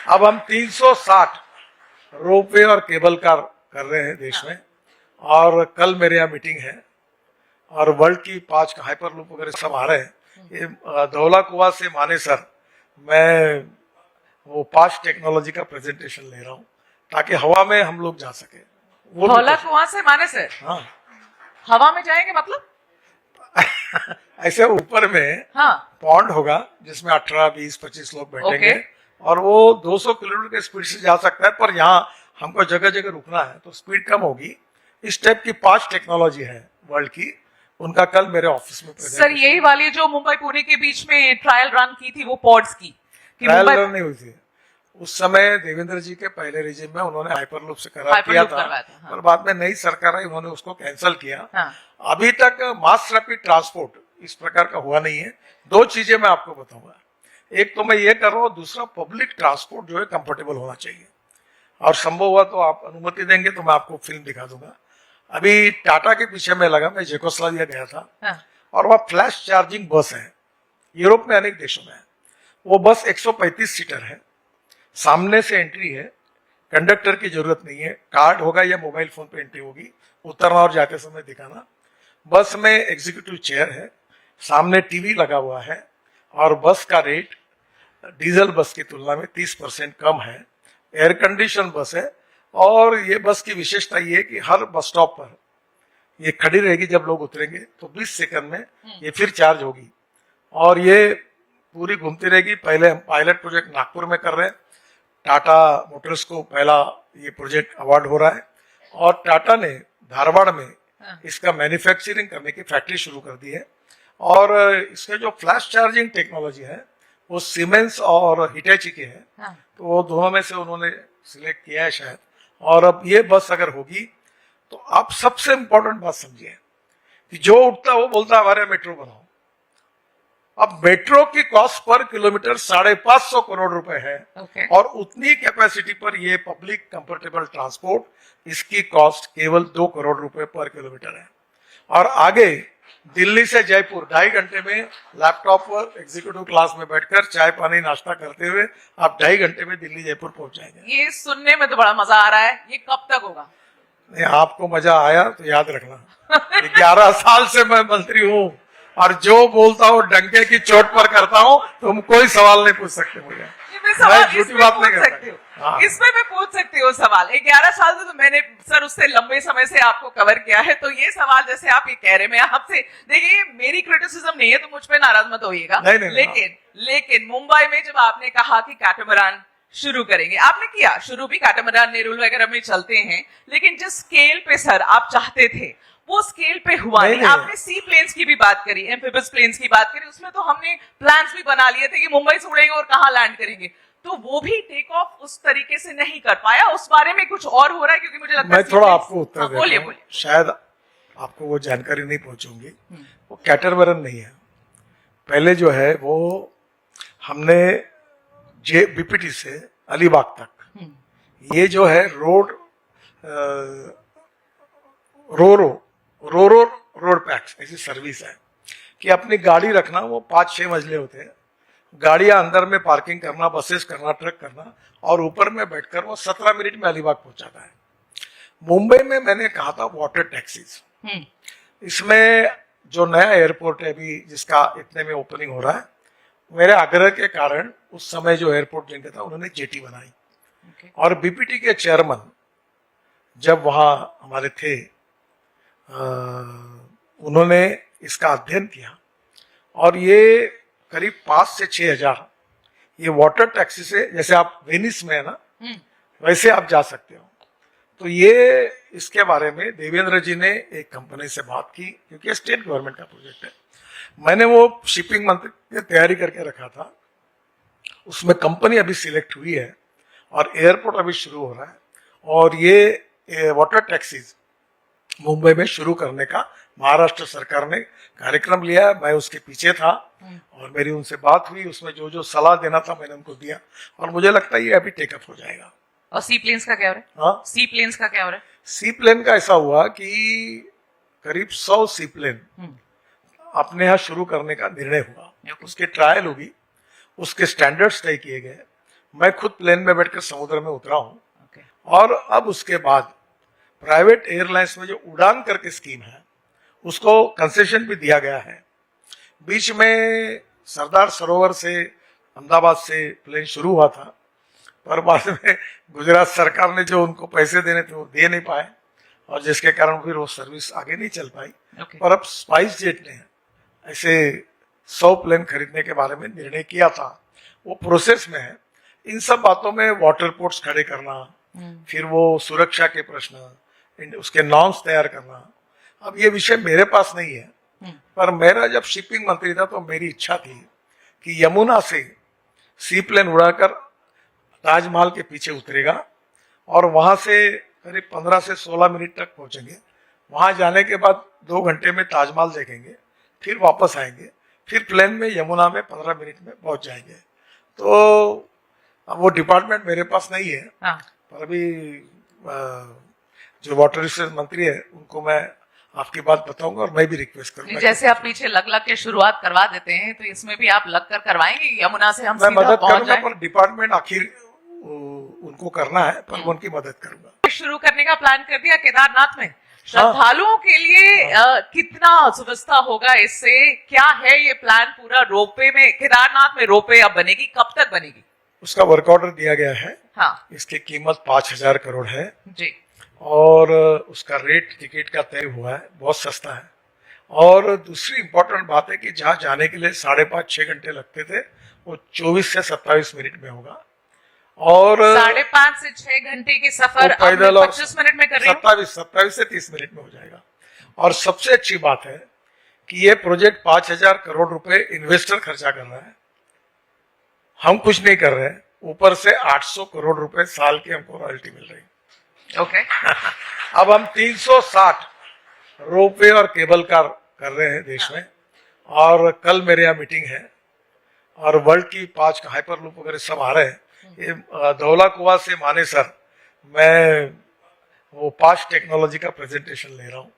अब हम 360 रोपवे और केबल कार कर रहे हैं देश में, और कल मेरे यहाँ मीटिंग है और वर्ल्ड की 5 हाइपर लूप वगैरह सब आ रहे हैं। ये धौला कुआं से मानेसर मैं वो 5 टेक्नोलॉजी का प्रेजेंटेशन ले रहा हूँ ताकि हवा में हम लोग जा सके। धौला कुआं से मानेसर? हाँ, हवा में जाएंगे मतलब? ऐसे ऊपर में पॉन्ड होगा जिसमें 18, 20, 25 लोग बैठेंगे और वो 200 किलोमीटर की स्पीड से जा सकता है, पर यहाँ हमको जगह जगह रुकना है तो स्पीड कम होगी। इस टाइप की 5 टेक्नोलॉजी है वर्ल्ड की, उनका कल मेरे ऑफिस में सर यही वाली जो मुंबई पुणे के बीच में ट्रायल रन की थी वो पॉड्स की ट्रायल रन नहीं हुई थी उस समय। देवेंद्र जी के पहले रिजिम में उन्होंने हाइपरलूप से करार किया था, पर बाद में नई सरकार आई, उन्होंने उसको कैंसिल किया। अभी तक मास रैपिड ट्रांसपोर्ट इस प्रकार का हुआ नहीं है। 2 चीजें मैं आपको बताऊंगा, एक तो मैं ये कर रहा हूँ, दूसरा पब्लिक ट्रांसपोर्ट जो है कंफर्टेबल होना चाहिए, और संभव हुआ तो आप अनुमति देंगे तो मैं आपको फिल्म दिखा दूंगा। अभी टाटा के पीछे में लगा, मैं जेकोस्लोवाकिया गया था और वह फ्लैश चार्जिंग बस है, यूरोप में अनेक देशों में है। वो बस 135 सीटर है, सामने से एंट्री है, कंडक्टर की जरूरत नहीं है, कार्ड होगा या मोबाइल फोन पे एंट्री होगी, उतरना और जाते समय दिखाना। बस में एग्जीक्यूटिव चेयर है, सामने टीवी लगा हुआ है, और बस का रेट डीजल बस की तुलना में 30% कम है। एयर कंडीशन बस है, और ये बस की विशेषता ये है कि हर बस स्टॉप पर ये खड़ी रहेगी, जब लोग उतरेंगे तो 20 सेकंड में ये फिर चार्ज होगी, और ये पूरी घूमती रहेगी। पहले हम पायलट प्रोजेक्ट नागपुर में कर रहे हैं, टाटा मोटर्स को पहला ये प्रोजेक्ट अवार्ड हो रहा है, और टाटा ने धारवाड़ में इसका मैन्युफैक्चरिंग करने की फैक्ट्री शुरू कर दी है। और इसके जो फ्लैश चार्जिंग टेक्नोलॉजी है वो सीमेंस और हिटैची के है, तो वो दोनों में से उन्होंने सिलेक्ट किया है शायद। और अब ये बस अगर होगी तो आप सबसे इंपॉर्टेंट बात समझिए कि जो उठता वो बोलता हमारे मेट्रो बनाओ। अब मेट्रो की कॉस्ट पर किलोमीटर 550 करोड़ रुपए है, और उतनी कैपेसिटी पर ये पब्लिक कंफर्टेबल ट्रांसपोर्ट इसकी कॉस्ट केवल 2 करोड़ रुपए पर किलोमीटर है। और आगे दिल्ली से जयपुर 2.5 घंटे में लैपटॉप पर एग्जीक्यूटिव क्लास में बैठकर चाय पानी नाश्ता करते हुए आप 2.5 घंटे में दिल्ली जयपुर पहुंच जाएंगे। ये सुनने में तो बड़ा मजा आ रहा है, ये कब तक होगा? नहीं, आपको मजा आया तो याद रखना 11 साल से मैं मंत्री हूँ, और जो बोलता हूँ डंके की चोट पर करता हूँ, तुम कोई सवाल नहीं पूछ सकते मुझे। इसमें मैं पूछ सकती हूँ सवाल। 11 साल से तो मैंने सर उससे लंबे समय से आपको कवर किया है, तो ये सवाल जैसे आप ये कह रहे, मैं आपसे देखिए मेरी क्रिटिसिज्म नहीं है तो मुझ पे नाराज मत होइएगा, लेकिन मुंबई में जब आपने कहा कि कैटामरान शुरू करेंगे, आपने किया शुरू भी, कैटामरान नेरुल वगैरह में चलते हैं, लेकिन जिस स्केल पे सर आप चाहते थे वो स्केल पे हुआ नहीं। आपने सी प्लेन्स की भी बात करी, एम्फिबियस प्लेन्स की बात करी, उसमें तो हमने प्लान्स भी बना लिए थे कि मुंबई से उड़ेंगे और कहाँ लैंड करेंगे, तो वो भी टेक ऑफ उस तरीके से नहीं कर पाया। उस बारे में कुछ और हो रहा है? क्योंकि मुझे लगता है मैं थोड़ा आपको उत्तर बोलिए, शायद आपको वो जानकारी नहीं पहुंचूंगी। वो कैटामरान नहीं है, पहले जो है वो हमने बीपीटी से अलीबाग तक ये जो है रोड पैक्स ऐसी सर्विस है कि अपनी गाड़ी रखना, वो 5-6 मंजिले होते हैं, गाड़ियां अंदर में पार्किंग करना, बसेस करना, ट्रक करना, और ऊपर में बैठकर वो 17 मिनट में अलीबाग पहुंचाता है। मुंबई में मैंने कहा था वाटर टैक्सीज, इसमें जो नया एयरपोर्ट है अभी जिसका इतने में ओपनिंग हो रहा है, मेरे आग्रह के कारण उस समय जो एयरपोर्ट जिनका था उन्होंने जेटी बनाई, और बीपीटी के चेयरमैन जब वहां हमारे थे उन्होंने इसका अध्ययन किया, और ये करीब 5 से 6 हजार ये वाटर टैक्सी से, जैसे आप वेनिस में है ना वैसे आप जा सकते हो। तो ये इसके बारे में देवेंद्र जी ने एक कंपनी से बात की, क्योंकि स्टेट गवर्नमेंट का प्रोजेक्ट है। मैंने वो शिपिंग मंत्री की तैयारी करके रखा था, उसमें कंपनी अभी सिलेक्ट हुई है और एयरपोर्ट अभी शुरू हो रहा है, और ये वाटर टैक्सीज मुंबई में शुरू करने का महाराष्ट्र सरकार ने कार्यक्रम लिया। मैं उसके पीछे था और मेरी उनसे बात हुई, उसमें जो जो सलाह देना था मैंने उनको दिया, और मुझे लगता है ये अभी टेकअप हो जाएगा। और सी प्लेन्स का क्या हो रहा है? हाँ, सी प्लेन्स का क्या हो रहा है? सी प्लेन का ऐसा हुआ कि करीब 100 सी प्लेन अपने यहाँ शुरू करने का निर्णय हुआ, उसकी ट्रायल होगी, उसके स्टैंडर्ड्स तय किए गए, मैं खुद प्लेन में बैठकर समुद्र में उतरा हूँ। Okay. और अब उसके बाद प्राइवेट एयरलाइंस में जो उड़ान करके स्कीम है उसको कंसेशन भी दिया गया है। बीच में सरदार सरोवर से अहमदाबाद से प्लेन शुरू हुआ था, पर बाद में गुजरात सरकार ने जो उनको पैसे देने थे वो दे नहीं पाए, और जिसके कारण फिर वो सर्विस आगे नहीं चल पाई। Okay. पर अब स्पाइस जेट ने ऐसे 100 प्लेन खरीदने के बारे में निर्णय किया था, वो प्रोसेस में है। इन सब बातों में वाटर पोर्ट्स खड़े करना, फिर वो सुरक्षा के प्रश्न, उसके नॉर्म्स तैयार करना, अब ये विषय मेरे पास नहीं है। पर मेरा जब शिपिंग मंत्री था तो मेरी इच्छा थी कि यमुना से सी प्लेन उड़ाकर ताजमहल के पीछे उतरेगा और वहां से करीब 15 से 16 मिनट तक पहुंचेंगे। वहां जाने के बाद 2 घंटे में ताजमहल देखेंगे, फिर वापस आएंगे, फिर प्लेन में यमुना में 15 मिनट में पहुंच जाएंगे। तो अब वो डिपार्टमेंट मेरे पास नहीं है। हाँ। पर अभी जो वाटर रिसोर्स मंत्री है उनको मैं आपकी बात बताऊंगा और मैं भी रिक्वेस्ट करूंगा। जैसे आप पीछे लग के शुरुआत करवा देते हैं, तो इसमें भी आप लग कर करवाएंगे यमुना से हम मैं सीधा मदद पहुंच करूंगा, जाएं? पर डिपार्टमेंट आखिर उनको करना है, पर मैं उनकी मदद करूंगा। शुरू करने का प्लान कर दिया केदारनाथ में। श्रद्धालुओं के लिए कितना सुविधा होगा इससे? क्या है ये प्लान पूरा? रोपवे में, केदारनाथ में रोपवे अब बनेगी, कब तक बनेगी? उसका वर्क ऑर्डर दिया गया है। हाँ इसकी कीमत 5,000 करोड़ है जी। और उसका रेट टिकट का तय हुआ है, बहुत सस्ता है। और दूसरी इंपॉर्टेंट बात है कि जहाँ जाने के लिए 5.5-6 घंटे लगते थे वो 24 से 27 मिनट में होगा। और 5.5 से 6 घंटे की सफर अब पैदल मैं और 25 मिनट में कर रही हूँ। 27 से 30 मिनट में हो जाएगा। और सबसे अच्छी बात है कि ये प्रोजेक्ट 5,000 करोड़ रुपए इन्वेस्टर खर्चा कर रहा है, हम कुछ नहीं कर रहे हैं। ऊपर से 800 करोड़ रुपए साल की हमको रॉयल्टी मिल रही है। ओके। अब हम 360 रोपवे और केबल कार कर रहे हैं देश में, और कल मेरे यहाँ मीटिंग है और वर्ल्ड की 5 हाइपर लूप वगैरह सब आ रहे हैं। ये धौला कुआं से मानेसर मैं वो 5 टेक्नोलॉजी का प्रेजेंटेशन ले रहा हूँ,